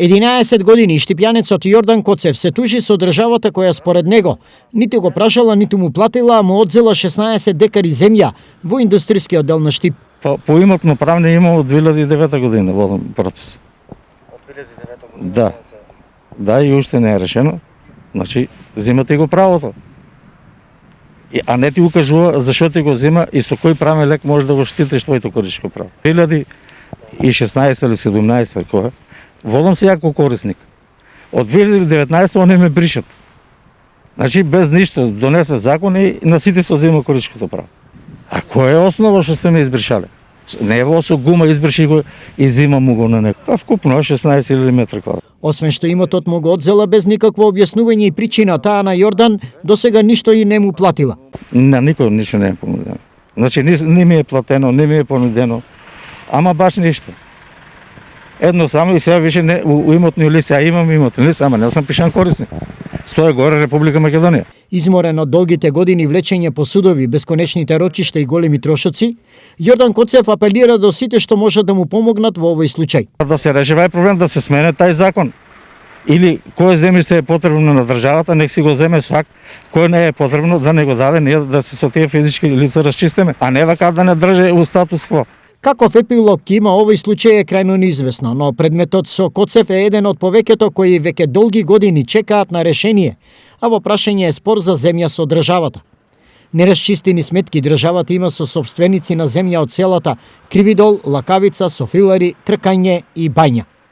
11 години штипјанецот Јордан Коцев се тужи со државата која според него ниту го прашала, ниту му платила, а му одзела 16 декари земја во индустријскиот дел на Штип. По имотно правни има од 2009 година воден процес. Од 2009 година? Да, и уште не е решено. Значи, земате го правото. А не ти укажува зашо ти го зема и со кој правен лек може да го штитиш твоето коришко право. 2016 или 17 која, водам се јако корисник. Од 2019 они ме бришат. Значи, без ништо, донесе закон и на сите се одзема коришкото право. А која е основа што сте ме избришале? Не во со гума избрши го и зима му го на некој. Па вкупно 16 метри квадрат. Освен што имотот му го одзела без никакво објаснување и причина, таа на Јордан досега ништо и не му платила. На никој ништо не е понудено. Значи, не ми е платено, не ми е понудено. Ама баш ништо. Едно само и сега више не, у имотни лица, а имам имотни лица, ама не сам пишан корисник. Стоја горе Република Македонија. Изморен од долгите години влечење по судови, бесконечните рочишта и големи трошоци, Јордан Коцев апелира до сите што можат да му помогнат во овој случај. Да се реши овај проблем, да се смене тај закон. Или кој земјиште е потребно на државата, нек си го земе свак, кој не е потребно да не го даде, ние да се со тие физички лица расчистиме, а не вака да не држе у статус кво. Каков епилог ќе има овој случај е крајно неизвестно, но предметот со Коцев е еден од повеќето кои веќе долги години чекаат на решение, а во прашање е спор за земја со државата. Нерасчистени сметки државата има со сопственици на земја од селата Кривидол, Лакавица, Софилари, Тркање и Бања.